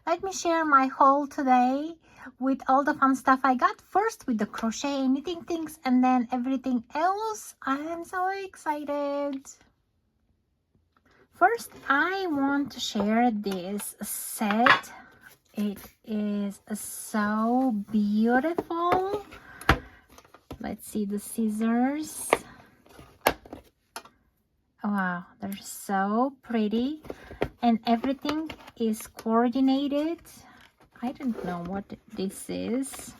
let me share my haul today with all the fun stuff I got. First with the crochet and knitting things, and then everything else. I am so excited. First, I want to share this set. It is so beautiful. Let's see the scissors. Wow, they're so pretty, and everything is coordinated. I don't know what this is.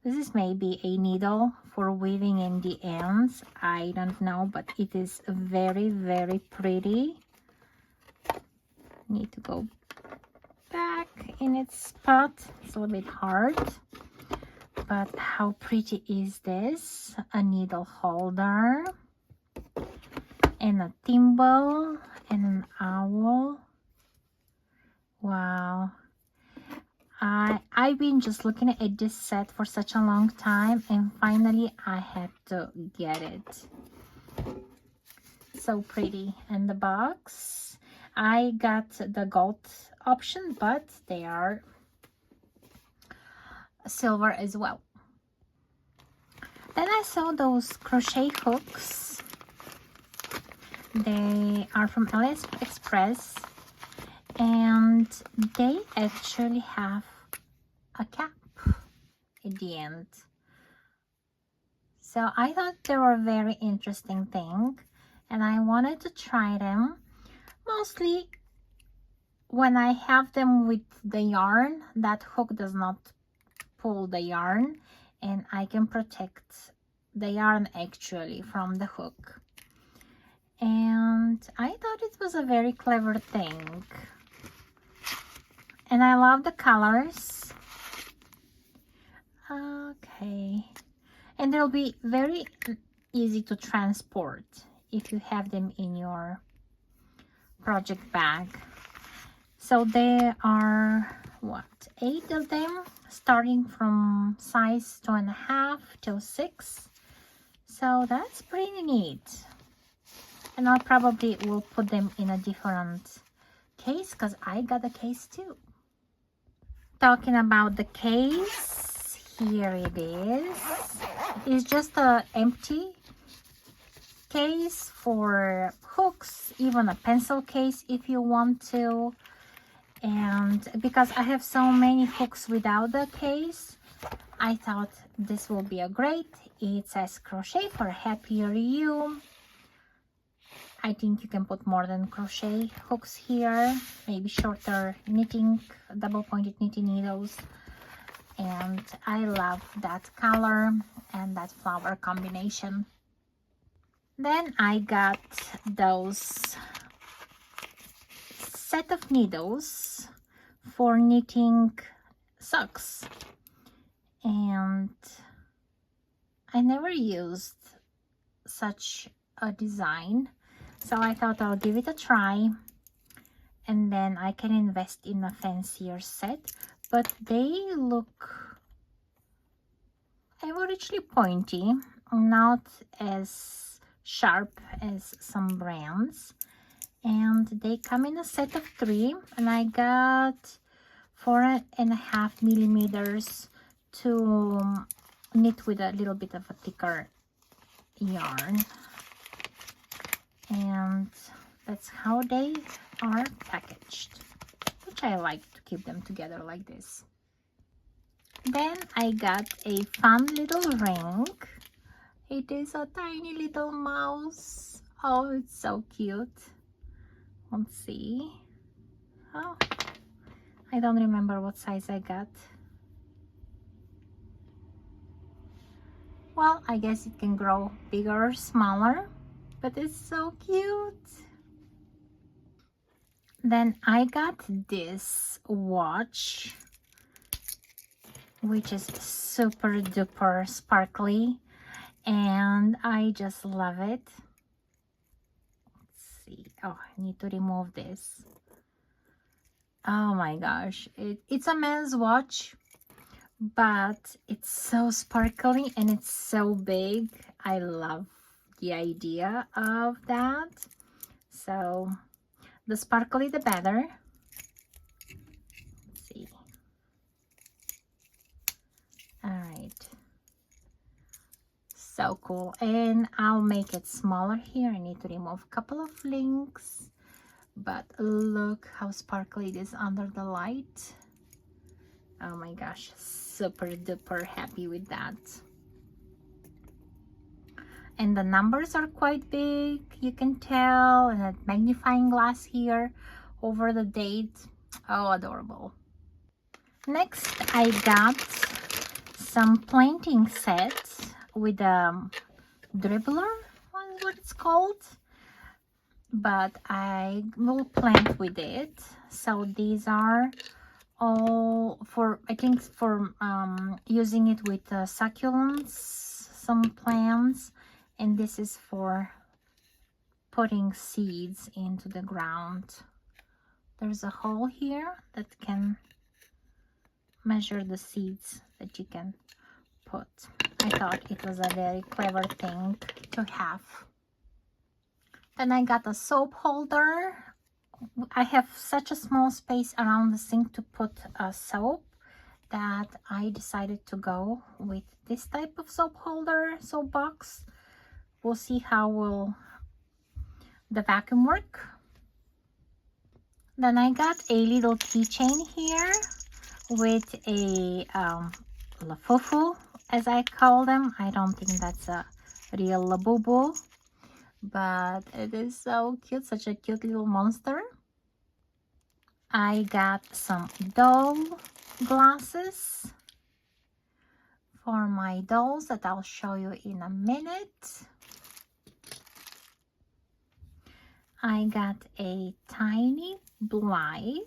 This is maybe a needle for weaving in the ends. I don't know, but it is very, very pretty. Need to go back in its spot. It's a little bit hard. But how pretty is this? A needle holder and a thimble and an owl. Wow. I've been just looking at this set for such a long time, and finally I had to get it. So pretty. And the box, I got the gold option, but they are silver as well. Then I saw those crochet hooks. They are from AliExpress, and they actually have a cap at the end. So I thought they were a very interesting thing, and I wanted to try them. Mostly when I have them with the yarn, that hook does not pull the yarn, and I can protect the yarn actually from the hook. And I thought it was a very clever thing. And I love the colors. Okay. And they'll be very easy to transport if you have them in your project bag. So there are, what, 8 of them, starting from size 2.5 till 6. So that's pretty neat. And I probably will put them in a different case, because I got a case too. Talking about the case, here it is. It's just an empty case for hooks, even a pencil case if you want to. And because I have so many hooks without the case, I thought this will be a great. It says crochet for a happier you. I think you can put more than crochet hooks here, maybe shorter knitting, double-pointed knitting needles. And I love that color and that flower combination. Then I got those set of needles for knitting socks. And I never used such a design. So I thought I'll give it a try, and then I can invest in a fancier set. But they look averagely pointy, not as sharp as some brands. And they come in a set of 3, and I got 4.5 millimeters to knit with a little bit of a thicker yarn. And that's how they are packaged, which I like to keep them together like this. Then I got a fun little ring. It is a tiny little mouse. Oh, it's so cute. Let's see. Oh, I don't remember what size I got. Well, I guess it can grow bigger or smaller, but it's so cute. Then I got this watch, which is super duper sparkly, and I just love it. Let's see. Oh, I need to remove this. Oh my gosh, it's a men's watch, but it's so sparkly and it's so big. I love the idea of that. So The sparkly, the better. Let's see. All right. So cool. And I'll make it smaller here. I need to remove a couple of links. But look how sparkly it is under the light. Oh my gosh, super duper happy with that. And the numbers are quite big, you can tell, and that magnifying glass here over the date. Oh, adorable. Next, I got some planting sets with a dribbler, what it's called, but I will plant with it. So these are all for, I think, for using it with succulents, some plants, and this is for putting seeds into the ground. There's a hole here that can measure the seeds that you can put. I thought it was a very clever thing to have. Then I got a soap holder. I have such a small space around the sink to put a soap that I decided to go with this type of soap holder, soap box. We'll see how will the vacuum work. Then I got a little keychain here with a Labubu, as I call them. I don't think that's a real Labubu, but it is so cute, such a cute little monster. I got some doll glasses for my dolls that I'll show you in a minute. I got a tiny Blythe,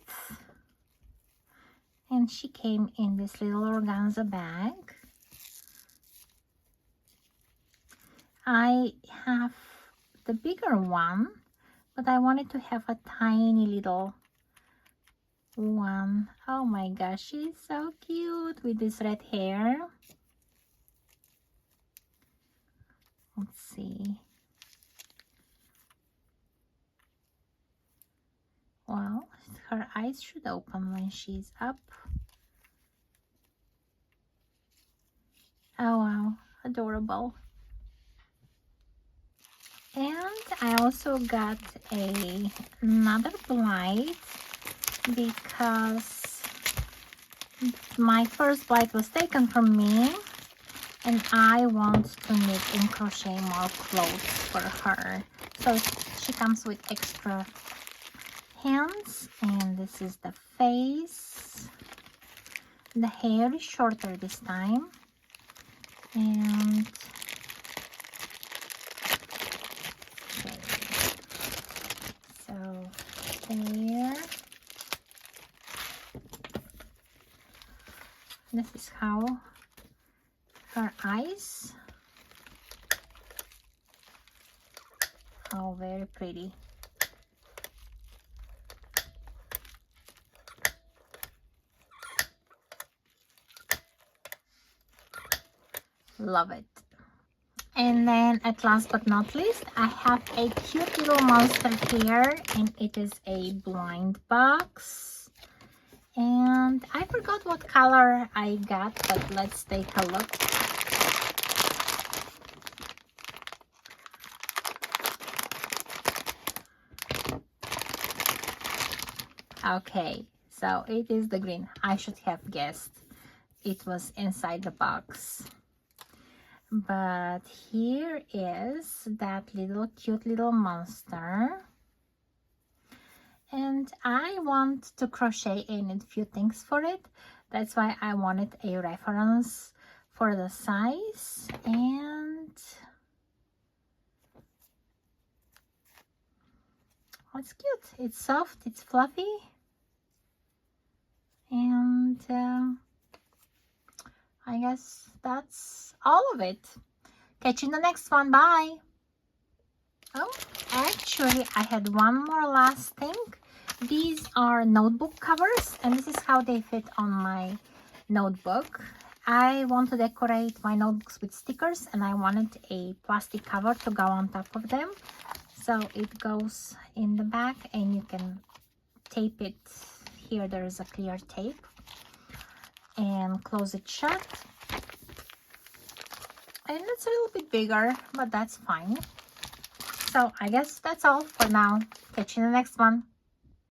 and she came in this little organza bag. I have the bigger one, but I wanted to have a tiny little one. Oh my gosh, she's so cute with this red hair. Let's see. Well, her eyes should open when she's up. Oh wow, adorable. And I also got another Blythe because my first Blythe was taken from me, and I want to knit and crochet more clothes for her. So she comes with extra hands, and this is the face. The hair is shorter this time, and okay, so there. This is how her eyes. Oh, very pretty. Love it. And then at last but not least, I have a cute little monster here, and it is a blind box. And I forgot what color I got, but let's take a look. Okay, so it is the green. I should have guessed it was inside the box. But here is that little cute little monster, and I want to crochet in a few things for it. That's why I wanted a reference for the size. And oh, it's cute, it's soft, it's fluffy, and I guess that's all of it. Catch you in the next one. Bye. Oh, actually, I had one more last thing. These are notebook covers, and this is how they fit on my notebook. I want to decorate my notebooks with stickers, and I wanted a plastic cover to go on top of them. So it goes in the back, and you can tape it. Here there is a clear tape, and close it shut. And it's a little bit bigger, but that's fine. So I guess that's all for now. Catch you in the next one.